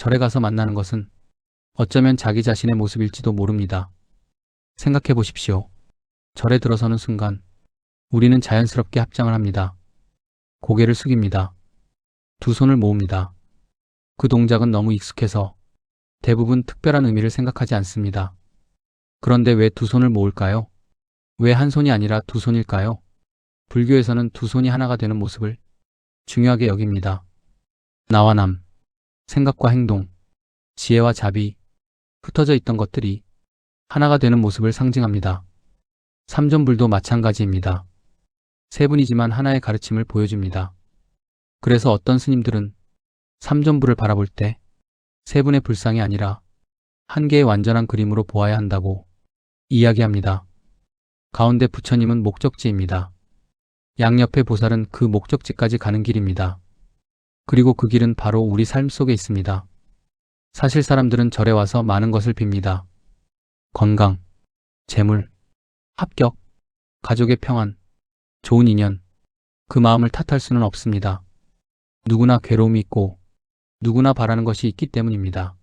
절에 가서 만나는 것은 어쩌면 자기 자신의 모습일지도 모릅니다. 생각해 보십시오. 절에 들어서는 순간 우리는 자연스럽게 합장을 합니다. 고개를 숙입니다. 두 손을 모읍니다. 그 동작은 너무 익숙해서 대부분 특별한 의미를 생각하지 않습니다. 그런데 왜 두 손을 모을까요? 왜 한 손이 아니라 두 손일까요? 불교에서는 두 손이 하나가 되는 모습을 중요하게 여깁니다. 나와 남, 생각과 행동, 지혜와 자비, 흩어져 있던 것들이 하나가 되는 모습을 상징합니다. 삼존불도 마찬가지입니다. 세 분이지만 하나의 가르침을 보여줍니다. 그래서 어떤 스님들은 삼존불을 바라볼 때 세 분의 불상이 아니라 한 개의 완전한 그림으로 보아야 한다고 이야기합니다. 가운데 부처님은 목적지입니다. 양옆의 보살은 그 목적지까지 가는 길입니다. 그리고 그 길은 바로 우리 삶 속에 있습니다. 사실 사람들은 절에 와서 많은 것을 빕니다. 건강, 재물, 합격, 가족의 평안, 좋은 인연, 그 마음을 탓할 수는 없습니다. 누구나 괴로움이 있고 누구나 바라는 것이 있기 때문입니다.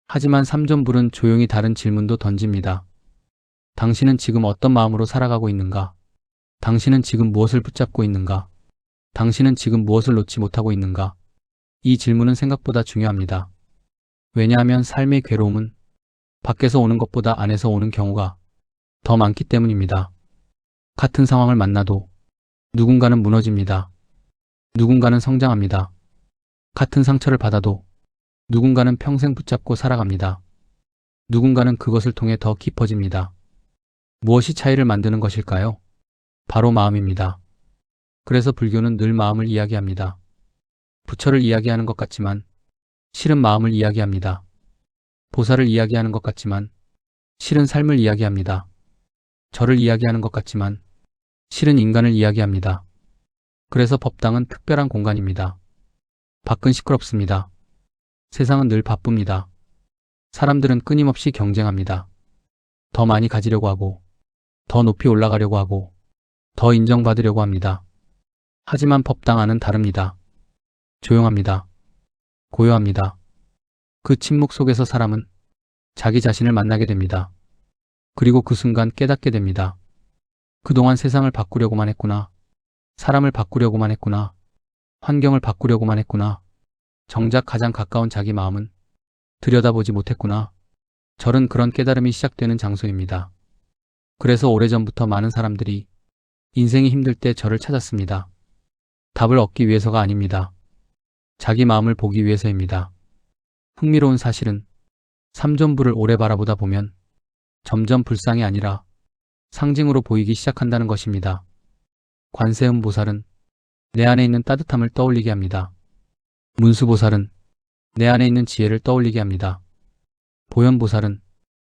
하지만 삼존불은 조용히 다른 질문도 던집니다. 당신은 지금 어떤 마음으로 살아가고 있는가? 당신은 지금 무엇을 붙잡고 있는가? 당신은 지금 무엇을 놓지 못하고 있는가? 이 질문은 생각보다 중요합니다. 왜냐하면 삶의 괴로움은 밖에서 오는 것보다 안에서 오는 경우가 더 많기 때문입니다. 같은 상황을 만나도 누군가는 무너집니다. 누군가는 성장합니다. 같은 상처를 받아도 누군가는 평생 붙잡고 살아갑니다. 누군가는 그것을 통해 더 깊어집니다. 무엇이 차이를 만드는 것일까요? 바로 마음입니다. 그래서 불교는 늘 마음을 이야기합니다. 부처를 이야기하는 것 같지만 실은 마음을 이야기합니다. 보살을 이야기하는 것 같지만 실은 삶을 이야기합니다. 절을 이야기하는 것 같지만 실은 인간을 이야기합니다. 그래서 법당은 특별한 공간입니다. 밖은 시끄럽습니다. 세상은 늘 바쁩니다. 사람들은 끊임없이 경쟁합니다. 더 많이 가지려고 하고, 더 높이 올라가려고 하고, 더 인정받으려고 합니다. 하지만 법당 안은 다릅니다. 조용합니다. 고요합니다. 그 침묵 속에서 사람은 자기 자신을 만나게 됩니다. 그리고 그 순간 깨닫게 됩니다. 그동안 세상을 바꾸려고만 했구나. 사람을 바꾸려고만 했구나. 환경을 바꾸려고만 했구나. 정작 가장 가까운 자기 마음은 들여다보지 못했구나. 절은 그런 깨달음이 시작되는 장소입니다. 그래서 오래전부터 많은 사람들이 인생이 힘들 때 절을 찾았습니다. 답을 얻기 위해서가 아닙니다. 자기 마음을 보기 위해서입니다. 흥미로운 사실은 삼존불을 오래 바라보다 보면 점점 불상이 아니라 상징으로 보이기 시작한다는 것입니다. 관세음 보살은 내 안에 있는 따뜻함을 떠올리게 합니다. 문수보살은 내 안에 있는 지혜를 떠올리게 합니다. 보현보살은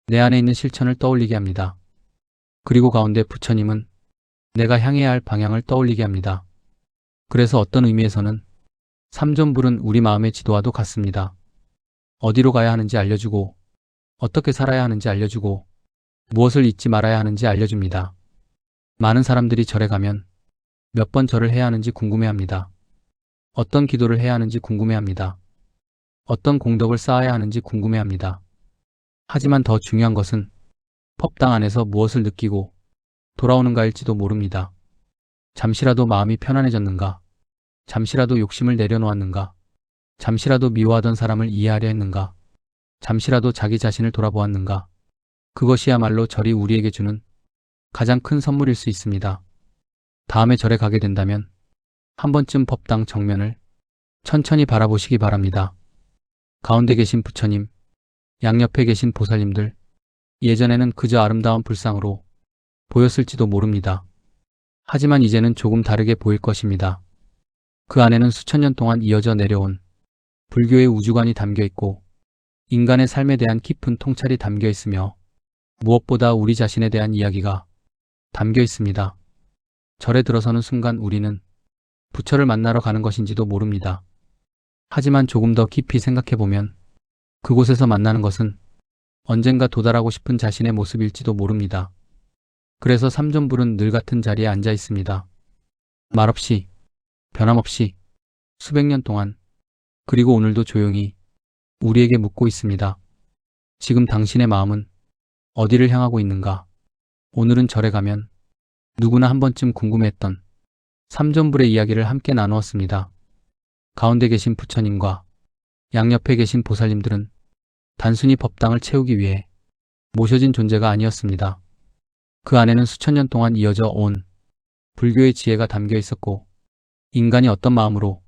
내 안에 있는 실천을 떠올리게 합니다. 그리고 가운데 부처님은 내가 향해야 할 방향을 떠올리게 합니다. 그래서 어떤 의미에서는 삼존불은 우리 마음의 지도와도 같습니다. 어디로 가야 하는지 알려주고, 어떻게 살아야 하는지 알려주고, 무엇을 잊지 말아야 하는지 알려줍니다. 많은 사람들이 절에 가면 몇 번 절을 해야 하는지 궁금해합니다. 어떤 기도를 해야 하는지 궁금해합니다. 어떤 공덕을 쌓아야 하는지 궁금해합니다. 하지만 더 중요한 것은 법당 안에서 무엇을 느끼고 돌아오는가일지도 모릅니다. 잠시라도 마음이 편안해졌는가? 잠시라도 욕심을 내려놓았는가? 잠시라도 미워하던 사람을 이해하려 했는가? 잠시라도 자기 자신을 돌아보았는가? 그것이야말로 절이 우리에게 주는 가장 큰 선물일 수 있습니다. 다음에 절에 가게 된다면 한 번쯤 법당 정면을 천천히 바라보시기 바랍니다. 가운데 계신 부처님, 양옆에 계신 보살님들, 예전에는 그저 아름다운 불상으로 보였을지도 모릅니다. 하지만 이제는 조금 다르게 보일 것입니다. 그 안에는 수천 년 동안 이어져 내려온 불교의 우주관이 담겨 있고 인간의 삶에 대한 깊은 통찰이 담겨 있으며 무엇보다 우리 자신에 대한 이야기가 담겨 있습니다. 절에 들어서는 순간 우리는 부처를 만나러 가는 것인지도 모릅니다. 하지만 조금 더 깊이 생각해보면 그곳에서 만나는 것은 언젠가 도달하고 싶은 자신의 모습일지도 모릅니다. 그래서 삼존불은 늘 같은 자리에 앉아 있습니다. 말없이, 변함없이, 수백 년 동안, 그리고 오늘도 조용히 우리에게 묻고 있습니다. 지금 당신의 마음은 어디를 향하고 있는가? 오늘은 절에 가면 누구나 한 번쯤 궁금했던 삼존불의 이야기를 함께 나누었습니다. 가운데 계신 부처님과 양옆에 계신 보살님들은 단순히 법당을 채우기 위해 모셔진 존재가 아니었습니다. 그 안에는 수천 년 동안 이어져 온 불교의 지혜가 담겨 있었고, 인간이 어떤 마음으로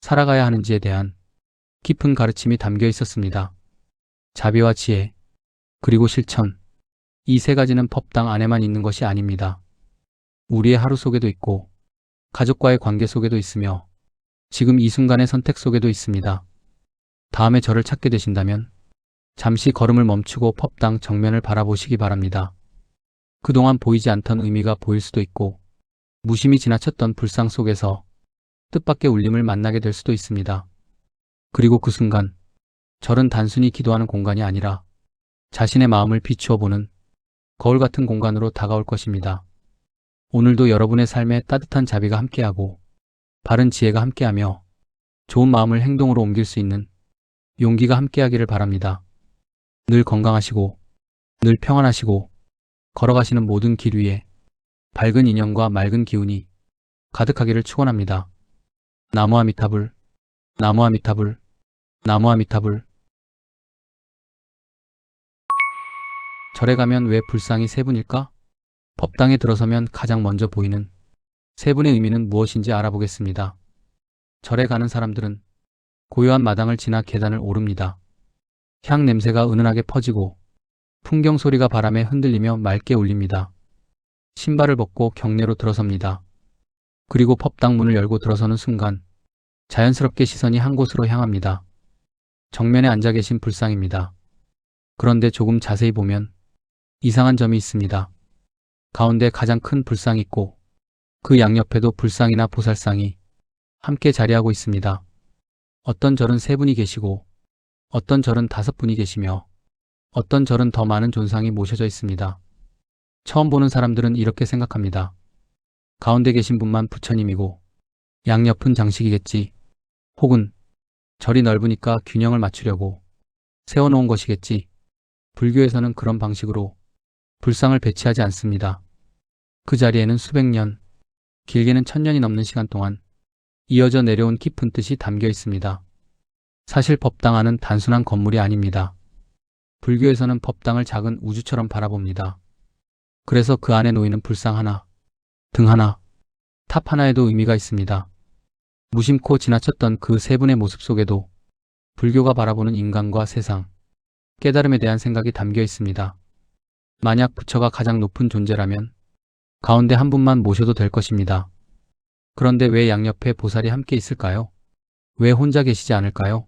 살아가야 하는지에 대한 깊은 가르침이 담겨 있었습니다. 자비와 지혜, 그리고 실천, 이 세 가지는 법당 안에만 있는 것이 아닙니다. 우리의 하루 속에도 있고, 가족과의 관계 속에도 있으며, 지금 이 순간의 선택 속에도 있습니다. 다음에 저를 찾게 되신다면 잠시 걸음을 멈추고 법당 정면을 바라보시기 바랍니다. 그동안 보이지 않던 의미가 보일 수도 있고, 무심히 지나쳤던 불상 속에서 뜻밖의 울림을 만나게 될 수도 있습니다. 그리고 그 순간, 절은 단순히 기도하는 공간이 아니라 자신의 마음을 비추어 보는 거울 같은 공간으로 다가올 것입니다. 오늘도 여러분의 삶에 따뜻한 자비가 함께하고, 바른 지혜가 함께하며, 좋은 마음을 행동으로 옮길 수 있는 용기가 함께하기를 바랍니다. 늘 건강하시고, 늘 평안하시고, 걸어가시는 모든 길 위에 밝은 인연과 맑은 기운이 가득하기를 축원합니다. 나무 아미타불, 나무 아미타불, 나무 아미타불. 절에 가면 왜 불상이 세 분일까? 법당에 들어서면 가장 먼저 보이는 세 분의 의미는 무엇인지 알아보겠습니다. 절에 가는 사람들은 고요한 마당을 지나 계단을 오릅니다. 향 냄새가 은은하게 퍼지고 풍경 소리가 바람에 흔들리며 맑게 울립니다. 신발을 벗고 경내로 들어섭니다. 그리고 법당 문을 열고 들어서는 순간 자연스럽게 시선이 한 곳으로 향합니다. 정면에 앉아 계신 불상입니다. 그런데 조금 자세히 보면 이상한 점이 있습니다. 가운데 가장 큰 불상이 있고, 그 양옆에도 불상이나 보살상이 함께 자리하고 있습니다. 어떤 절은 세 분이 계시고, 어떤 절은 5분이 계시며, 어떤 절은 더 많은 존상이 모셔져 있습니다. 처음 보는 사람들은 이렇게 생각합니다. 가운데 계신 분만 부처님이고 양옆은 장식이겠지. 혹은 절이 넓으니까 균형을 맞추려고 세워놓은 것이겠지. 불교에서는 그런 방식으로 불상을 배치하지 않습니다. 그 자리에는 수백 년, 길게는 1000년이 넘는 시간 동안 이어져 내려온 깊은 뜻이 담겨 있습니다. 사실 법당 안은 단순한 건물이 아닙니다. 불교에서는 법당을 작은 우주처럼 바라봅니다. 그래서 그 안에 놓이는 불상 하나, 등 하나, 탑 하나에도 의미가 있습니다. 무심코 지나쳤던 그 세 분의 모습 속에도 불교가 바라보는 인간과 세상, 깨달음에 대한 생각이 담겨 있습니다. 만약 부처가 가장 높은 존재라면 가운데 한 분만 모셔도 될 것입니다. 그런데 왜 양옆에 보살이 함께 있을까요? 왜 혼자 계시지 않을까요?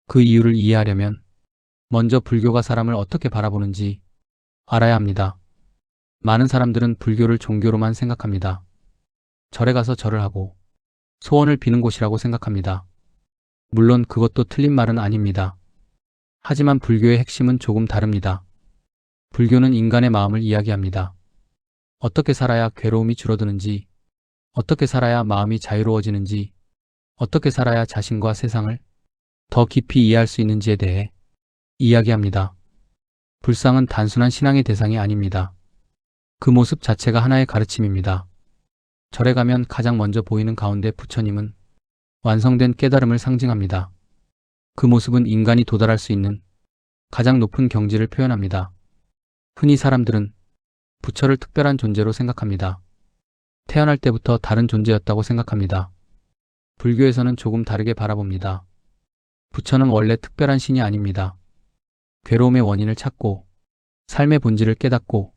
그 이유를 이해하려면 먼저 불교가 사람을 어떻게 바라보는지 알아야 합니다. 많은 사람들은 불교를 종교로만 생각합니다. 절에 가서 절을 하고 소원을 비는 곳이라고 생각합니다. 물론 그것도 틀린 말은 아닙니다. 하지만 불교의 핵심은 조금 다릅니다. 불교는 인간의 마음을 이야기합니다. 어떻게 살아야 괴로움이 줄어드는지, 어떻게 살아야 마음이 자유로워지는지, 어떻게 살아야 자신과 세상을 더 깊이 이해할 수 있는지에 대해 이야기합니다. 불상은 단순한 신앙의 대상이 아닙니다. 그 모습 자체가 하나의 가르침입니다. 절에 가면 가장 먼저 보이는 가운데 부처님은 완성된 깨달음을 상징합니다. 그 모습은 인간이 도달할 수 있는 가장 높은 경지를 표현합니다. 흔히 사람들은 부처를 특별한 존재로 생각합니다. 태어날 때부터 다른 존재였다고 생각합니다. 불교에서는 조금 다르게 바라봅니다. 부처는 원래 특별한 신이 아닙니다. 괴로움의 원인을 찾고 삶의 본질을 깨닫고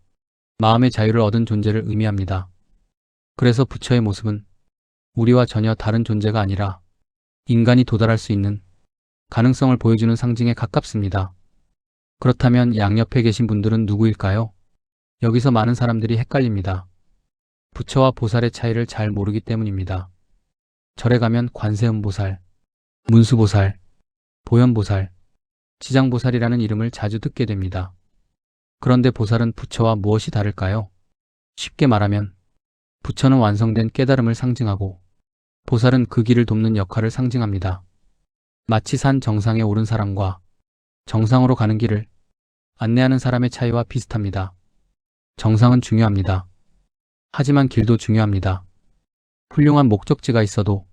마음의 자유를 얻은 존재를 의미합니다. 그래서 부처의 모습은 우리와 전혀 다른 존재가 아니라 인간이 도달할 수 있는 가능성을 보여주는 상징에 가깝습니다. 그렇다면 양옆에 계신 분들은 누구일까요? 여기서 많은 사람들이 헷갈립니다. 부처와 보살의 차이를 잘 모르기 때문입니다. 절에 가면 관세음보살, 문수보살, 보현보살, 지장보살이라는 이름을 자주 듣게 됩니다. 그런데 보살은 부처와 무엇이 다를까요? 쉽게 말하면 부처는 완성된 깨달음을 상징하고 보살은 그 길을 돕는 역할을 상징합니다. 마치 산 정상에 오른 사람과 정상으로 가는 길을 안내하는 사람의 차이와 비슷합니다. 정상은 중요합니다. 하지만 길도 중요합니다. 훌륭한 목적지가 있어도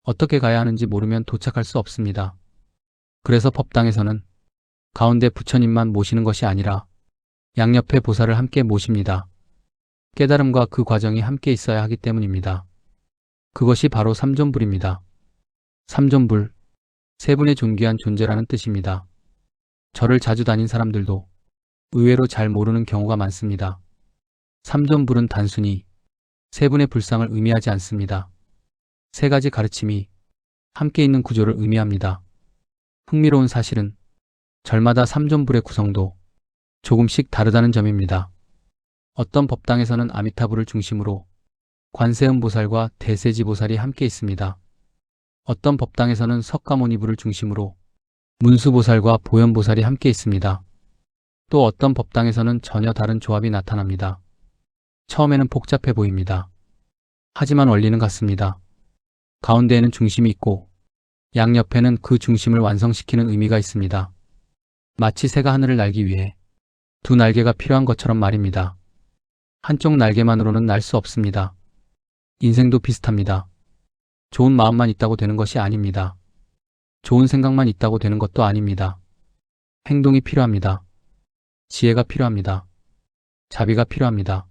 어떻게 가야 하는지 모르면 도착할 수 없습니다. 그래서 법당에서는 가운데 부처님만 모시는 것이 아니라 양옆에 보살을 함께 모십니다. 깨달음과 그 과정이 함께 있어야 하기 때문입니다. 그것이 바로 삼존불입니다. 삼존불, 세 분의 존귀한 존재라는 뜻입니다. 절을 자주 다닌 사람들도 의외로 잘 모르는 경우가 많습니다. 삼존불은 단순히 세 분의 불상을 의미하지 않습니다. 세 가지 가르침이 함께 있는 구조를 의미합니다. 흥미로운 사실은 절마다 삼존불의 구성도 조금씩 다르다는 점입니다. 어떤 법당에서는 아미타불을 중심으로 관세음보살과 대세지보살이 함께 있습니다. 어떤 법당에서는 석가모니불을 중심으로 문수보살과 보현보살이 함께 있습니다. 또 어떤 법당에서는 전혀 다른 조합이 나타납니다. 처음에는 복잡해 보입니다. 하지만 원리는 같습니다. 가운데에는 중심이 있고 양옆에는 그 중심을 완성시키는 의미가 있습니다. 마치 새가 하늘을 날기 위해 두 날개가 필요한 것처럼 말입니다. 한쪽 날개만으로는 날 수 없습니다. 인생도 비슷합니다. 좋은 마음만 있다고 되는 것이 아닙니다. 좋은 생각만 있다고 되는 것도 아닙니다. 행동이 필요합니다. 지혜가 필요합니다. 자비가 필요합니다.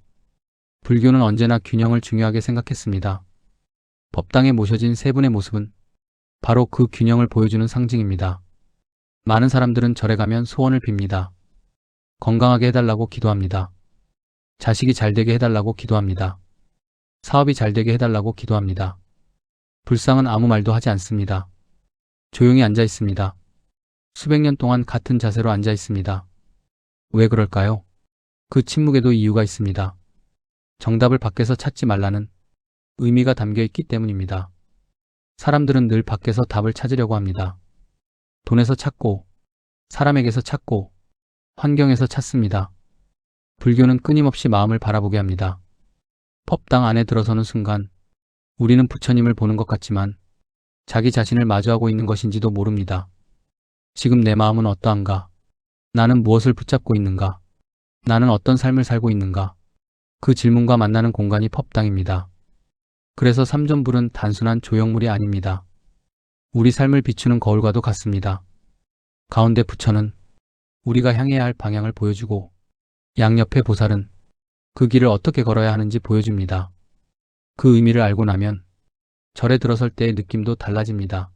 불교는 언제나 균형을 중요하게 생각했습니다. 법당에 모셔진 세 분의 모습은 바로 그 균형을 보여주는 상징입니다. 많은 사람들은 절에 가면 소원을 빕니다. 건강하게 해달라고 기도합니다. 자식이 잘 되게 해달라고 기도합니다. 사업이 잘 되게 해달라고 기도합니다. 불상은 아무 말도 하지 않습니다. 조용히 앉아 있습니다. 수백 년 동안 같은 자세로 앉아 있습니다. 왜 그럴까요? 그 침묵에도 이유가 있습니다. 정답을 밖에서 찾지 말라는 의미가 담겨 있기 때문입니다. 사람들은 늘 밖에서 답을 찾으려고 합니다. 돈에서 찾고, 사람에게서 찾고, 환경에서 찾습니다. 불교는 끊임없이 마음을 바라보게 합니다. 법당 안에 들어서는 순간 우리는 부처님을 보는 것 같지만 자기 자신을 마주하고 있는 것인지도 모릅니다. 지금 내 마음은 어떠한가? 나는 무엇을 붙잡고 있는가? 나는 어떤 삶을 살고 있는가? 그 질문과 만나는 공간이 법당입니다. 그래서 삼존불은 단순한 조형물이 아닙니다. 우리 삶을 비추는 거울과도 같습니다. 가운데 부처는 우리가 향해야 할 방향을 보여주고 양옆의 보살은 그 길을 어떻게 걸어야 하는지 보여줍니다. 그 의미를 알고 나면 절에 들어설 때의 느낌도 달라집니다.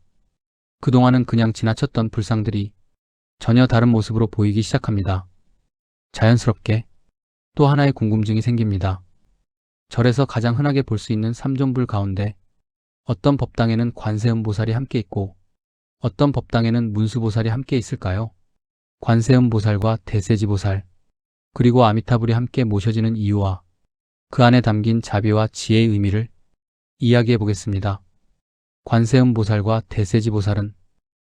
그동안은 그냥 지나쳤던 불상들이 전혀 다른 모습으로 보이기 시작합니다. 자연스럽게 또 하나의 궁금증이 생깁니다. 절에서 가장 흔하게 볼 수 있는 삼존불 가운데 어떤 법당에는 관세음보살이 함께 있고 어떤 법당에는 문수보살이 함께 있을까요? 관세음보살과 대세지보살 그리고 아미타불이 함께 모셔지는 이유와 그 안에 담긴 자비와 지혜의 의미를 이야기해 보겠습니다. 관세음보살과 대세지보살은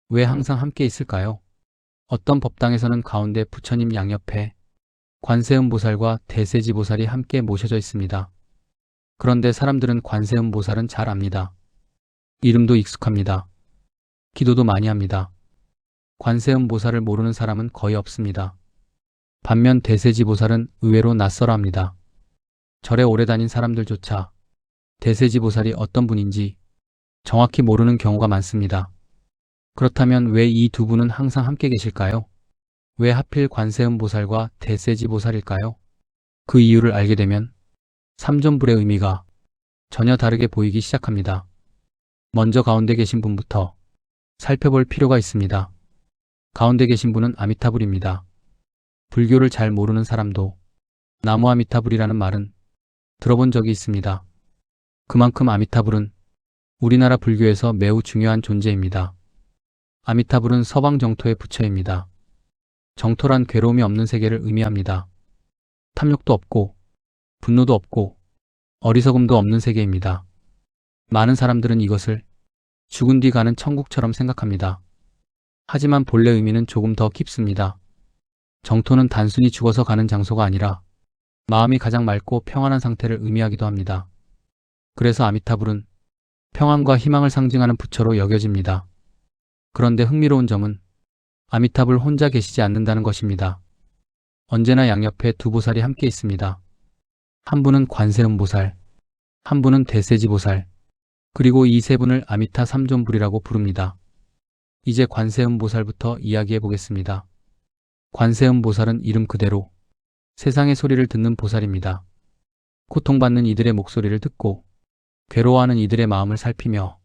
왜 항상 함께 있을까요? 어떤 법당에서는 가운데 부처님 양옆에 관세음보살과 대세지보살이 함께 모셔져 있습니다. 그런데 사람들은 관세음보살은 잘 압니다. 이름도 익숙합니다. 기도도 많이 합니다. 관세음보살을 모르는 사람은 거의 없습니다. 반면 대세지보살은 의외로 낯설어합니다. 절에 오래 다닌 사람들조차 대세지보살이 어떤 분인지 정확히 모르는 경우가 많습니다. 그렇다면 왜 이 두 분은 항상 함께 계실까요? 왜 하필 관세음보살과 대세지보살일까요? 그 이유를 알게 되면 삼존불의 의미가 전혀 다르게 보이기 시작합니다. 먼저 가운데 계신 분부터 살펴볼 필요가 있습니다. 가운데 계신 분은 아미타불입니다. 불교를 잘 모르는 사람도 나무 아미타불이라는 말은 들어본 적이 있습니다. 그만큼 아미타불은 우리나라 불교에서 매우 중요한 존재입니다. 아미타불은 서방 정토의 부처입니다. 정토란 괴로움이 없는 세계를 의미합니다. 탐욕도 없고 분노도 없고 어리석음도 없는 세계입니다. 많은 사람들은 이것을 죽은 뒤 가는 천국처럼 생각합니다. 하지만 본래 의미는 조금 더 깊습니다. 정토는 단순히 죽어서 가는 장소가 아니라 마음이 가장 맑고 평안한 상태를 의미하기도 합니다. 그래서 아미타불은 평안과 희망을 상징하는 부처로 여겨집니다. 그런데 흥미로운 점은 아미타불 혼자 계시지 않는다는 것입니다. 언제나 양옆에 두 보살이 함께 있습니다. 한 분은 관세음보살, 한 분은 대세지보살, 그리고 이 세 분을 아미타 삼존불이라고 부릅니다. 이제 관세음보살부터 이야기해 보겠습니다. 관세음보살은 이름 그대로 세상의 소리를 듣는 보살입니다. 고통받는 이들의 목소리를 듣고 괴로워하는 이들의 마음을 살피며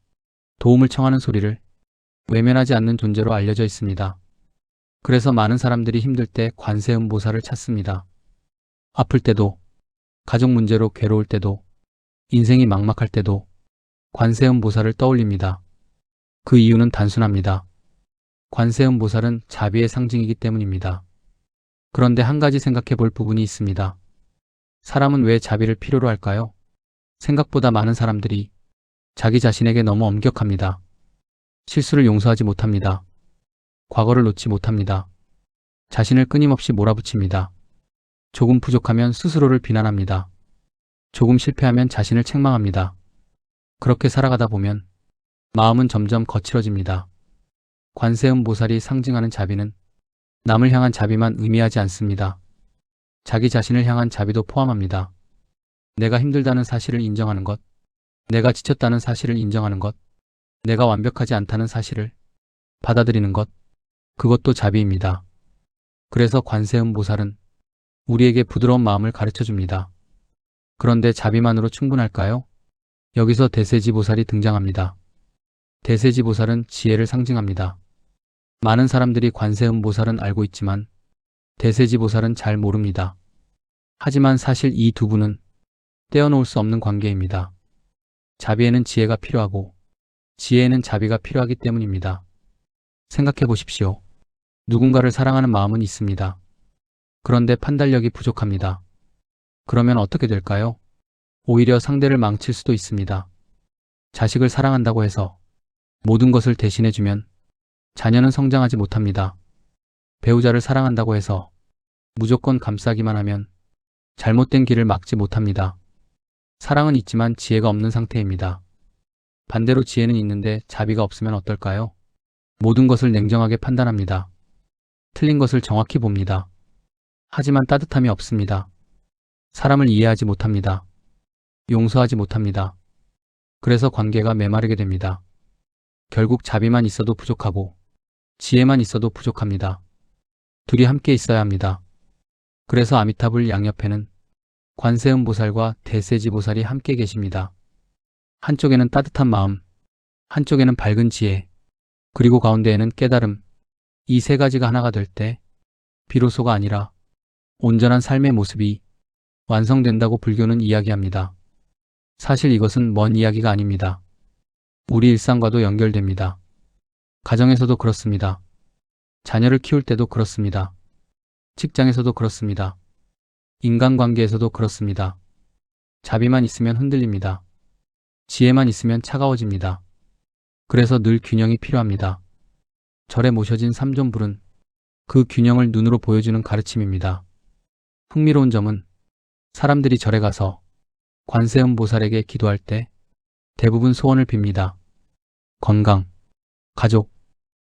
도움을 청하는 소리를 외면하지 않는 존재로 알려져 있습니다. 그래서 많은 사람들이 힘들 때 관세음보살을 찾습니다. 아플 때도, 가족 문제로 괴로울 때도, 인생이 막막할 때도 관세음보살을 떠올립니다. 그 이유는 단순합니다. 관세음보살은 자비의 상징이기 때문입니다. 그런데 한 가지 생각해 볼 부분이 있습니다. 사람은 왜 자비를 필요로 할까요? 생각보다 많은 사람들이 자기 자신에게 너무 엄격합니다. 실수를 용서하지 못합니다. 과거를 놓지 못합니다. 자신을 끊임없이 몰아붙입니다. 조금 부족하면 스스로를 비난합니다. 조금 실패하면 자신을 책망합니다. 그렇게 살아가다 보면 마음은 점점 거칠어집니다. 관세음보살이 상징하는 자비는 남을 향한 자비만 의미하지 않습니다. 자기 자신을 향한 자비도 포함합니다. 내가 힘들다는 사실을 인정하는 것, 내가 지쳤다는 사실을 인정하는 것, 내가 완벽하지 않다는 사실을 받아들이는 것, 그것도 자비입니다. 그래서 관세음보살은 우리에게 부드러운 마음을 가르쳐 줍니다. 그런데 자비만으로 충분할까요? 여기서 대세지보살이 등장합니다. 대세지보살은 지혜를 상징합니다. 많은 사람들이 관세음보살은 알고 있지만 대세지보살은 잘 모릅니다. 하지만 사실 이 두 분은 떼어놓을 수 없는 관계입니다. 자비에는 지혜가 필요하고 지혜에는 자비가 필요하기 때문입니다. 생각해 보십시오. 누군가를 사랑하는 마음은 있습니다. 그런데 판단력이 부족합니다. 그러면 어떻게 될까요? 오히려 상대를 망칠 수도 있습니다. 자식을 사랑한다고 해서 모든 것을 대신해주면 자녀는 성장하지 못합니다. 배우자를 사랑한다고 해서 무조건 감싸기만 하면 잘못된 길을 막지 못합니다. 사랑은 있지만 지혜가 없는 상태입니다. 반대로 지혜는 있는데 자비가 없으면 어떨까요? 모든 것을 냉정하게 판단합니다. 틀린 것을 정확히 봅니다. 하지만 따뜻함이 없습니다. 사람을 이해하지 못합니다. 용서하지 못합니다. 그래서 관계가 메마르게 됩니다. 결국 자비만 있어도 부족하고 지혜만 있어도 부족합니다. 둘이 함께 있어야 합니다. 그래서 아미타불 양옆에는 관세음보살과 대세지보살이 함께 계십니다. 한쪽에는 따뜻한 마음, 한쪽에는 밝은 지혜, 그리고 가운데에는 깨달음. 이 세 가지가 하나가 될 때 비로소가 아니라 온전한 삶의 모습이 완성된다고 불교는 이야기합니다. 사실 이것은 먼 이야기가 아닙니다. 우리 일상과도 연결됩니다. 가정에서도 그렇습니다. 자녀를 키울 때도 그렇습니다. 직장에서도 그렇습니다. 인간관계에서도 그렇습니다. 자비만 있으면 흔들립니다. 지혜만 있으면 차가워집니다. 그래서 늘 균형이 필요합니다. 절에 모셔진 삼존불은 그 균형을 눈으로 보여주는 가르침입니다. 흥미로운 점은 사람들이 절에 가서 관세음보살에게 기도할 때 대부분 소원을 빕니다. 건강, 가족,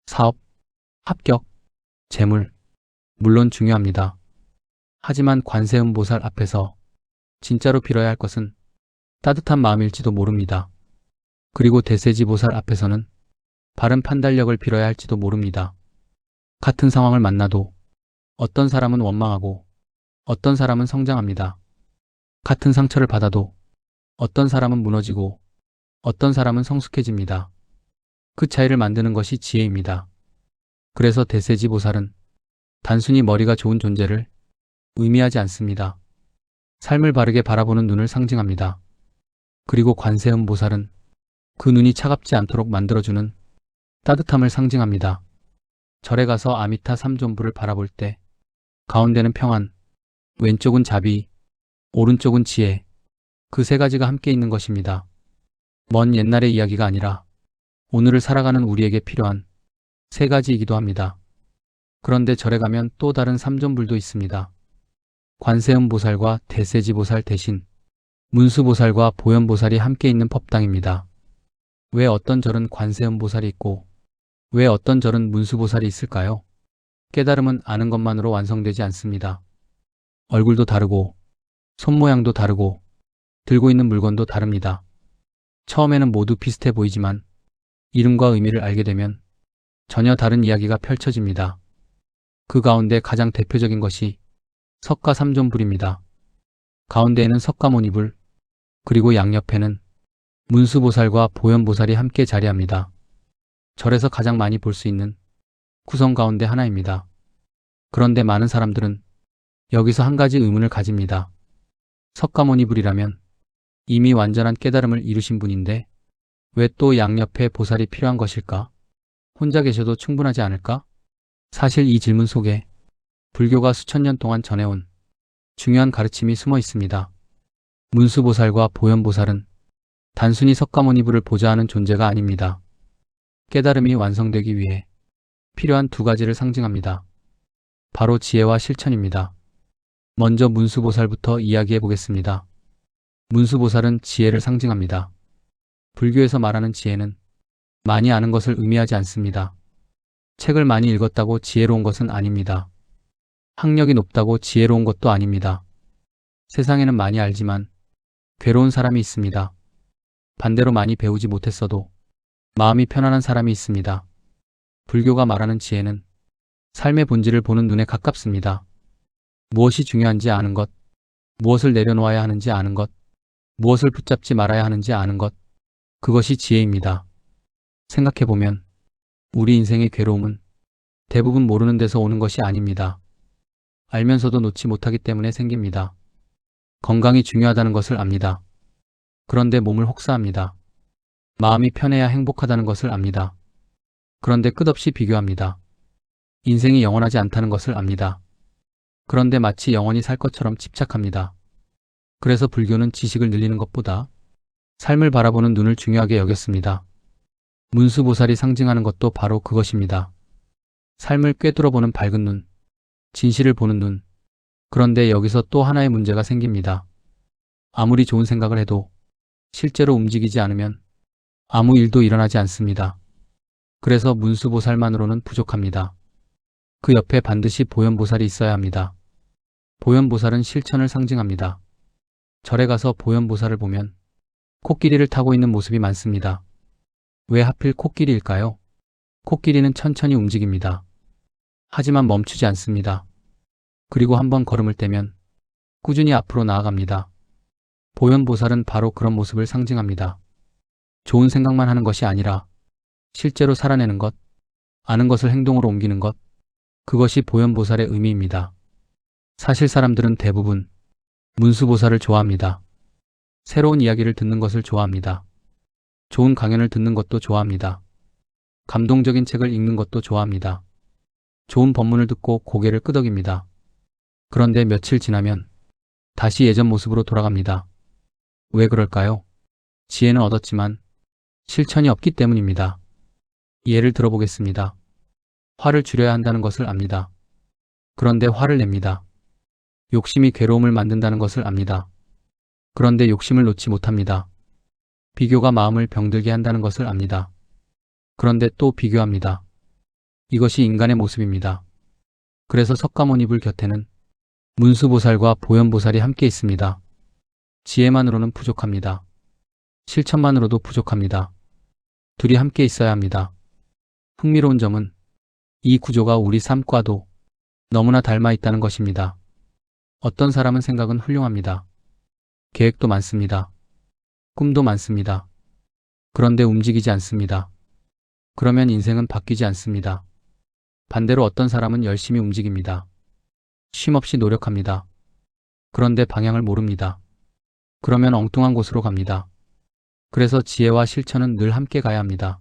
사업, 합격, 재물, 물론 중요합니다. 하지만 관세음보살 앞에서 진짜로 빌어야 할 것은 따뜻한 마음일지도 모릅니다. 그리고 대세지보살 앞에서는 바른 판단력을 빌어야 할지도 모릅니다. 같은 상황을 만나도 어떤 사람은 원망하고 어떤 사람은 성장합니다. 같은 상처를 받아도 어떤 사람은 무너지고 어떤 사람은 성숙해집니다. 그 차이를 만드는 것이 지혜입니다. 그래서 대세지보살은 단순히 머리가 좋은 존재를 의미하지 않습니다. 삶을 바르게 바라보는 눈을 상징합니다. 그리고 관세음보살은 그 눈이 차갑지 않도록 만들어주는 따뜻함을 상징합니다. 절에 가서 아미타 삼존불을 바라볼 때 가운데는 평안, 왼쪽은 자비, 오른쪽은 지혜, 그 세 가지가 함께 있는 것입니다. 먼 옛날의 이야기가 아니라 오늘을 살아가는 우리에게 필요한 세 가지이기도 합니다. 그런데 절에 가면 또 다른 삼존불도 있습니다. 관세음보살과 대세지보살 대신 문수보살과 보현보살이 함께 있는 법당입니다. 왜 어떤 절은 관세음보살이 있고 왜 어떤 절은 문수보살이 있을까요? 깨달음은 아는 것만으로 완성되지 않습니다. 얼굴도 다르고, 손모양도 다르고, 들고 있는 물건도 다릅니다. 처음에는 모두 비슷해 보이지만 이름과 의미를 알게 되면 전혀 다른 이야기가 펼쳐집니다. 그 가운데 가장 대표적인 것이 석가삼존불입니다. 가운데에는 석가모니불, 그리고 양옆에는 문수보살과 보현보살이 함께 자리합니다. 절에서 가장 많이 볼 수 있는 구성 가운데 하나입니다. 그런데 많은 사람들은 여기서 한 가지 의문을 가집니다. 석가모니불이라면 이미 완전한 깨달음을 이루신 분인데 왜 또 양옆에 보살이 필요한 것일까? 혼자 계셔도 충분하지 않을까? 사실 이 질문 속에 불교가 수천 년 동안 전해온 중요한 가르침이 숨어 있습니다. 문수보살과 보현보살은 단순히 석가모니불을 보좌하는 존재가 아닙니다. 깨달음이 완성되기 위해 필요한 두 가지를 상징합니다. 바로 지혜와 실천입니다. 먼저 문수보살부터 이야기해 보겠습니다. 문수보살은 지혜를 상징합니다. 불교에서 말하는 지혜는 많이 아는 것을 의미하지 않습니다. 책을 많이 읽었다고 지혜로운 것은 아닙니다. 학력이 높다고 지혜로운 것도 아닙니다. 세상에는 많이 알지만 괴로운 사람이 있습니다. 반대로 많이 배우지 못했어도 마음이 편안한 사람이 있습니다. 불교가 말하는 지혜는 삶의 본질을 보는 눈에 가깝습니다. 무엇이 중요한지 아는 것, 무엇을 내려놓아야 하는지 아는 것, 무엇을 붙잡지 말아야 하는지 아는 것, 그것이 지혜입니다. 생각해보면 우리 인생의 괴로움은 대부분 모르는 데서 오는 것이 아닙니다. 알면서도 놓지 못하기 때문에 생깁니다. 건강이 중요하다는 것을 압니다. 그런데 몸을 혹사합니다. 마음이 편해야 행복하다는 것을 압니다. 그런데 끝없이 비교합니다. 인생이 영원하지 않다는 것을 압니다. 그런데 마치 영원히 살 것처럼 집착합니다. 그래서 불교는 지식을 늘리는 것보다 삶을 바라보는 눈을 중요하게 여겼습니다. 문수보살이 상징하는 것도 바로 그것입니다. 삶을 꿰뚫어보는 밝은 눈, 진실을 보는 눈. 그런데 여기서 또 하나의 문제가 생깁니다. 아무리 좋은 생각을 해도 실제로 움직이지 않으면 아무 일도 일어나지 않습니다. 그래서 문수보살만으로는 부족합니다. 그 옆에 반드시 보현보살이 있어야 합니다. 보현보살은 실천을 상징합니다. 절에 가서 보현보살을 보면 코끼리를 타고 있는 모습이 많습니다. 왜 하필 코끼리일까요? 코끼리는 천천히 움직입니다. 하지만 멈추지 않습니다. 그리고 한번 걸음을 떼면 꾸준히 앞으로 나아갑니다. 보현보살은 바로 그런 모습을 상징합니다. 좋은 생각만 하는 것이 아니라 실제로 살아내는 것, 아는 것을 행동으로 옮기는 것, 그것이 보현보살의 의미입니다. 사실 사람들은 대부분 문수보살을 좋아합니다. 새로운 이야기를 듣는 것을 좋아합니다. 좋은 강연을 듣는 것도 좋아합니다. 감동적인 책을 읽는 것도 좋아합니다. 좋은 법문을 듣고 고개를 끄덕입니다. 그런데 며칠 지나면 다시 예전 모습으로 돌아갑니다. 왜 그럴까요? 지혜는 얻었지만 실천이 없기 때문입니다. 예를 들어보겠습니다. 화를 줄여야 한다는 것을 압니다. 그런데 화를 냅니다. 욕심이 괴로움을 만든다는 것을 압니다. 그런데 욕심을 놓지 못합니다. 비교가 마음을 병들게 한다는 것을 압니다. 그런데 또 비교합니다. 이것이 인간의 모습입니다. 그래서 석가모니불 곁에는 문수보살과 보현보살이 함께 있습니다. 지혜만으로는 부족합니다. 실천만으로도 부족합니다. 둘이 함께 있어야 합니다. 흥미로운 점은 이 구조가 우리 삶과도 너무나 닮아 있다는 것입니다. 어떤 사람은 생각은 훌륭합니다. 계획도 많습니다. 꿈도 많습니다. 그런데 움직이지 않습니다. 그러면 인생은 바뀌지 않습니다. 반대로 어떤 사람은 열심히 움직입니다. 쉼없이 노력합니다. 그런데 방향을 모릅니다. 그러면 엉뚱한 곳으로 갑니다. 그래서 지혜와 실천은 늘 함께 가야 합니다.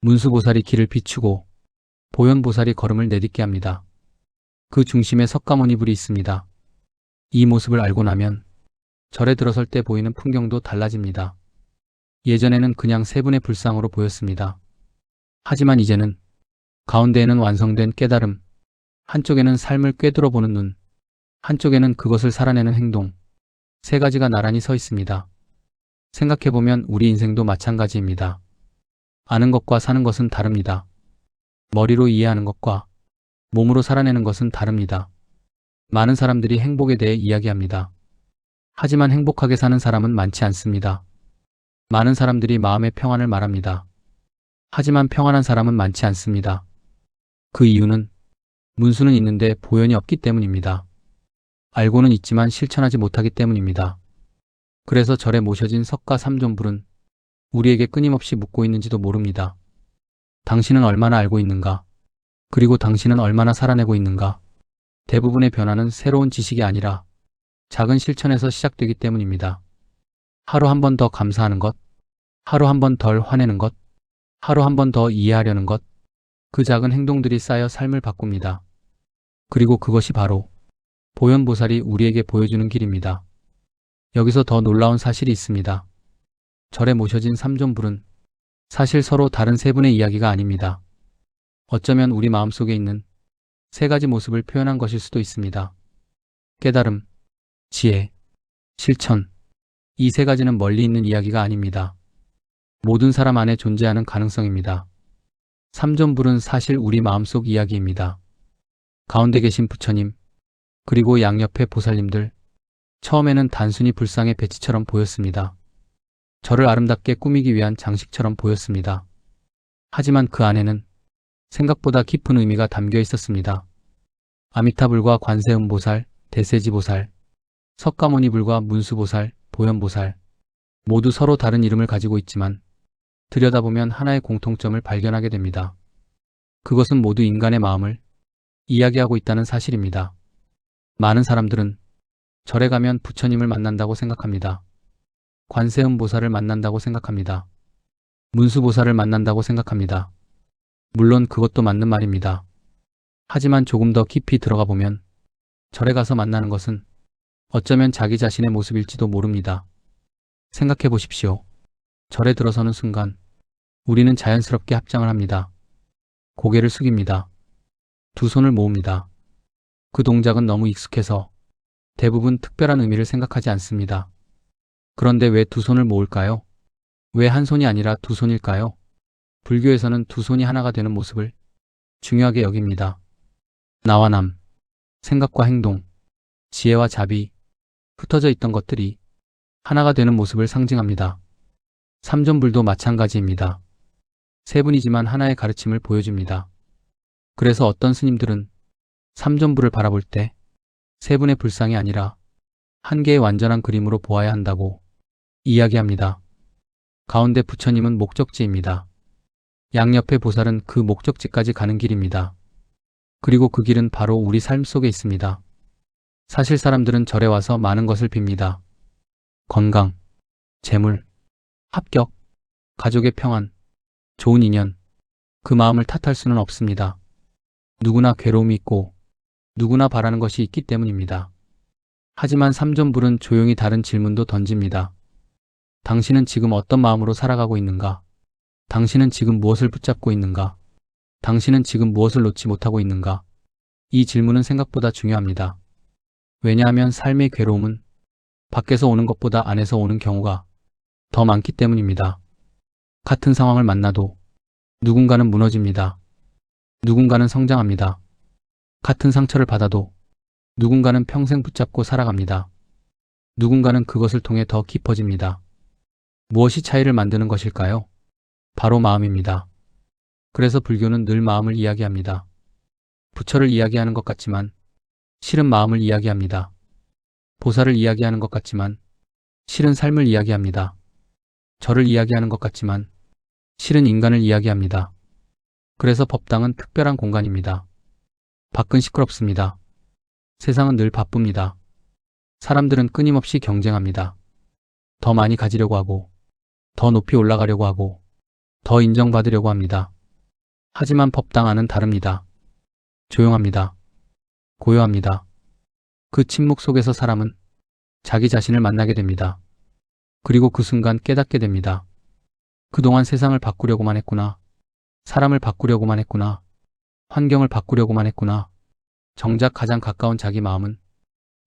문수보살이 길을 비추고 보현보살이 걸음을 내딛게 합니다. 그 중심에 석가모니불이 있습니다. 이 모습을 알고 나면 절에 들어설 때 보이는 풍경도 달라집니다. 예전에는 그냥 세 분의 불상으로 보였습니다. 하지만 이제는 가운데에는 완성된 깨달음, 한쪽에는 삶을 꿰뚫어보는 눈, 한쪽에는 그것을 살아내는 행동, 세 가지가 나란히 서 있습니다. 생각해보면 우리 인생도 마찬가지입니다. 아는 것과 사는 것은 다릅니다. 머리로 이해하는 것과 몸으로 살아내는 것은 다릅니다. 많은 사람들이 행복에 대해 이야기합니다. 하지만 행복하게 사는 사람은 많지 않습니다. 많은 사람들이 마음의 평안을 말합니다. 하지만 평안한 사람은 많지 않습니다. 그 이유는 문수는 있는데 보현이 없기 때문입니다. 알고는 있지만 실천하지 못하기 때문입니다. 그래서 절에 모셔진 석가 삼존불은 우리에게 끊임없이 묻고 있는지도 모릅니다. 당신은 얼마나 알고 있는가? 그리고 당신은 얼마나 살아내고 있는가? 대부분의 변화는 새로운 지식이 아니라 작은 실천에서 시작되기 때문입니다. 하루 한 번 더 감사하는 것, 하루 한 번 덜 화내는 것, 하루 한 번 더 이해하려는 것, 그 작은 행동들이 쌓여 삶을 바꿉니다. 그리고 그것이 바로 보현보살이 우리에게 보여주는 길입니다. 여기서 더 놀라운 사실이 있습니다. 절에 모셔진 삼존불은 사실 서로 다른 세 분의 이야기가 아닙니다. 어쩌면 우리 마음속에 있는 세 가지 모습을 표현한 것일 수도 있습니다. 깨달음, 지혜, 실천. 이 세 가지는 멀리 있는 이야기가 아닙니다. 모든 사람 안에 존재하는 가능성입니다. 삼존불은 사실 우리 마음속 이야기입니다. 가운데 계신 부처님, 그리고 양옆의 보살님들, 처음에는 단순히 불상의 배치처럼 보였습니다. 저를 아름답게 꾸미기 위한 장식처럼 보였습니다. 하지만 그 안에는 생각보다 깊은 의미가 담겨 있었습니다. 아미타불과 관세음보살, 대세지보살, 석가모니불과 문수보살, 보현보살, 모두 서로 다른 이름을 가지고 있지만 들여다보면 하나의 공통점을 발견하게 됩니다. 그것은 모두 인간의 마음을 이야기하고 있다는 사실입니다. 많은 사람들은 절에 가면 부처님을 만난다고 생각합니다. 관세음보살을 만난다고 생각합니다. 문수보살을 만난다고 생각합니다. 물론 그것도 맞는 말입니다. 하지만 조금 더 깊이 들어가 보면 절에 가서 만나는 것은 어쩌면 자기 자신의 모습일지도 모릅니다. 생각해 보십시오. 절에 들어서는 순간 우리는 자연스럽게 합장을 합니다. 고개를 숙입니다. 두 손을 모읍니다. 그 동작은 너무 익숙해서 대부분 특별한 의미를 생각하지 않습니다. 그런데 왜 두 손을 모을까요? 왜 한 손이 아니라 두 손일까요? 불교에서는 두 손이 하나가 되는 모습을 중요하게 여깁니다. 나와 남, 생각과 행동, 지혜와 자비, 흩어져 있던 것들이 하나가 되는 모습을 상징합니다. 삼존불도 마찬가지입니다. 세 분이지만 하나의 가르침을 보여줍니다. 그래서 어떤 스님들은 삼존불을 바라볼 때 세 분의 불상이 아니라 한 개의 완전한 그림으로 보아야 한다고 이야기합니다. 가운데 부처님은 목적지입니다. 양옆의 보살은 그 목적지까지 가는 길입니다. 그리고 그 길은 바로 우리 삶 속에 있습니다. 사실 사람들은 절에 와서 많은 것을 빕니다. 건강, 재물, 합격, 가족의 평안, 좋은 인연. 그 마음을 탓할 수는 없습니다. 누구나 괴로움이 있고 누구나 바라는 것이 있기 때문입니다. 하지만 삼존불은 조용히 다른 질문도 던집니다. 당신은 지금 어떤 마음으로 살아가고 있는가? 당신은 지금 무엇을 붙잡고 있는가? 당신은 지금 무엇을 놓지 못하고 있는가? 이 질문은 생각보다 중요합니다. 왜냐하면 삶의 괴로움은 밖에서 오는 것보다 안에서 오는 경우가 더 많기 때문입니다. 같은 상황을 만나도 누군가는 무너집니다. 누군가는 성장합니다. 같은 상처를 받아도 누군가는 평생 붙잡고 살아갑니다. 누군가는 그것을 통해 더 깊어집니다. 무엇이 차이를 만드는 것일까요? 바로 마음입니다. 그래서 불교는 늘 마음을 이야기합니다. 부처를 이야기하는 것 같지만 실은 마음을 이야기합니다. 보살을 이야기하는 것 같지만 실은 삶을 이야기합니다. 저를 이야기하는 것 같지만 실은 인간을 이야기합니다. 그래서 법당은 특별한 공간입니다. 밖은 시끄럽습니다. 세상은 늘 바쁩니다. 사람들은 끊임없이 경쟁합니다. 더 많이 가지려고 하고, 더 높이 올라가려고 하고, 더 인정받으려고 합니다. 하지만 법당 안은 다릅니다. 조용합니다. 고요합니다. 그 침묵 속에서 사람은 자기 자신을 만나게 됩니다. 그리고 그 순간 깨닫게 됩니다. 그동안 세상을 바꾸려고만 했구나. 사람을 바꾸려고만 했구나. 환경을 바꾸려고만 했구나. 정작 가장 가까운 자기 마음은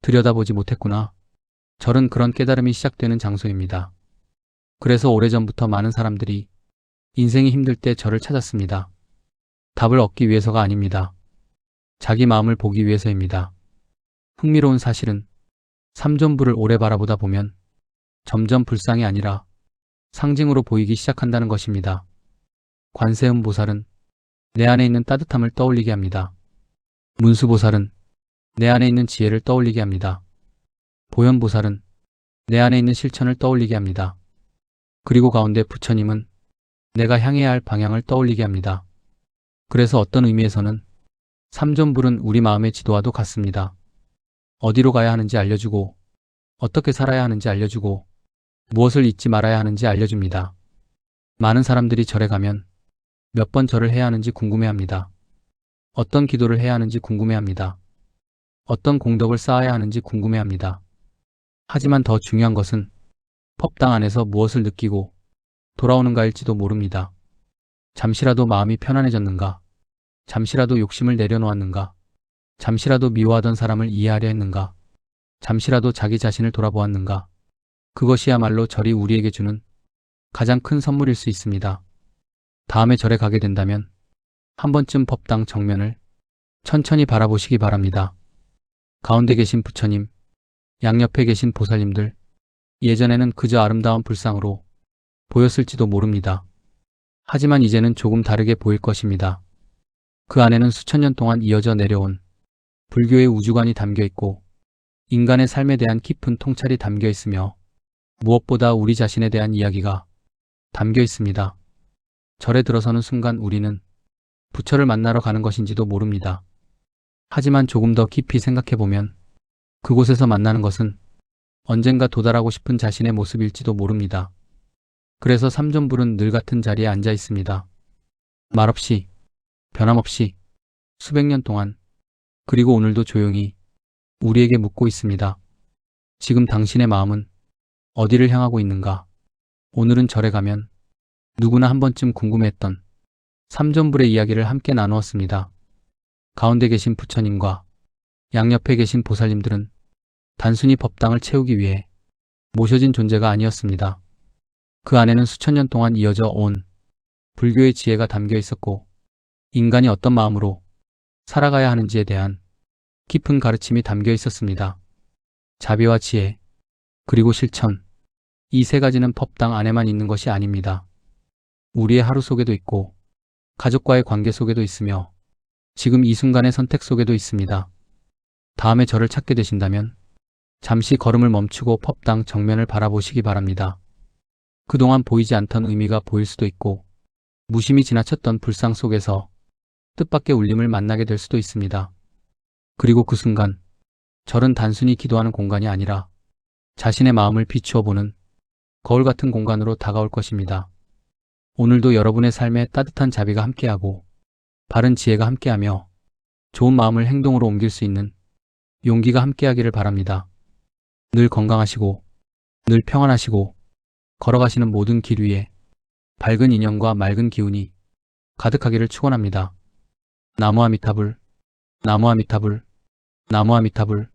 들여다보지 못했구나. 절은 그런 깨달음이 시작되는 장소입니다. 그래서 오래전부터 많은 사람들이 인생이 힘들 때 절을 찾았습니다. 답을 얻기 위해서가 아닙니다. 자기 마음을 보기 위해서입니다. 흥미로운 사실은 삼존부를 오래 바라보다 보면 점점 불상이 아니라 상징으로 보이기 시작한다는 것입니다. 관세음보살은 내 안에 있는 따뜻함을 떠올리게 합니다. 문수보살은 내 안에 있는 지혜를 떠올리게 합니다. 보현보살은 내 안에 있는 실천을 떠올리게 합니다. 그리고 가운데 부처님은 내가 향해야 할 방향을 떠올리게 합니다. 그래서 어떤 의미에서는 삼존불은 우리 마음의 지도와도 같습니다. 어디로 가야 하는지 알려주고, 어떻게 살아야 하는지 알려주고, 무엇을 잊지 말아야 하는지 알려줍니다. 많은 사람들이 절에 가면 몇 번 절을 해야 하는지 궁금해합니다. 어떤 기도를 해야 하는지 궁금해합니다. 어떤 공덕을 쌓아야 하는지 궁금해합니다. 하지만 더 중요한 것은 법당 안에서 무엇을 느끼고 돌아오는가일지도 모릅니다. 잠시라도 마음이 편안해졌는가? 잠시라도 욕심을 내려놓았는가? 잠시라도 미워하던 사람을 이해하려 했는가? 잠시라도 자기 자신을 돌아보았는가? 그것이야말로 절이 우리에게 주는 가장 큰 선물일 수 있습니다. 다음에 절에 가게 된다면 한 번쯤 법당 정면을 천천히 바라보시기 바랍니다. 가운데 계신 부처님, 양옆에 계신 보살님들, 예전에는 그저 아름다운 불상으로 보였을지도 모릅니다. 하지만 이제는 조금 다르게 보일 것입니다. 그 안에는 수천 년 동안 이어져 내려온 불교의 우주관이 담겨 있고 인간의 삶에 대한 깊은 통찰이 담겨 있으며 무엇보다 우리 자신에 대한 이야기가 담겨 있습니다. 절에 들어서는 순간 우리는 부처를 만나러 가는 것인지도 모릅니다. 하지만 조금 더 깊이 생각해보면 그곳에서 만나는 것은 언젠가 도달하고 싶은 자신의 모습일지도 모릅니다. 그래서 삼존불은 늘 같은 자리에 앉아 있습니다. 말없이, 변함없이, 수백 년 동안, 그리고 오늘도 조용히 우리에게 묻고 있습니다. 지금 당신의 마음은 어디를 향하고 있는가? 오늘은 절에 가면 누구나 한 번쯤 궁금해했던 삼존불의 이야기를 함께 나누었습니다. 가운데 계신 부처님과 양옆에 계신 보살님들은 단순히 법당을 채우기 위해 모셔진 존재가 아니었습니다. 그 안에는 수천 년 동안 이어져 온 불교의 지혜가 담겨 있었고 인간이 어떤 마음으로 살아가야 하는지에 대한 깊은 가르침이 담겨 있었습니다. 자비와 지혜, 그리고 실천, 이 세 가지는 법당 안에만 있는 것이 아닙니다. 우리의 하루 속에도 있고 가족과의 관계 속에도 있으며 지금 이 순간의 선택 속에도 있습니다. 다음에 저를 찾게 되신다면 잠시 걸음을 멈추고 법당 정면을 바라보시기 바랍니다. 그동안 보이지 않던 의미가 보일 수도 있고 무심히 지나쳤던 불상 속에서 뜻밖의 울림을 만나게 될 수도 있습니다. 그리고 그 순간 절은 단순히 기도하는 공간이 아니라 자신의 마음을 비추어 보는 거울 같은 공간으로 다가올 것입니다. 오늘도 여러분의 삶에 따뜻한 자비가 함께하고 바른 지혜가 함께하며 좋은 마음을 행동으로 옮길 수 있는 용기가 함께하기를 바랍니다. 늘 건강하시고 늘 평안하시고 걸어가시는 모든 길 위에 밝은 인연과 맑은 기운이 가득하기를 축원합니다. 나무 아미타불, 나무 아미타불, 나무 아미타불.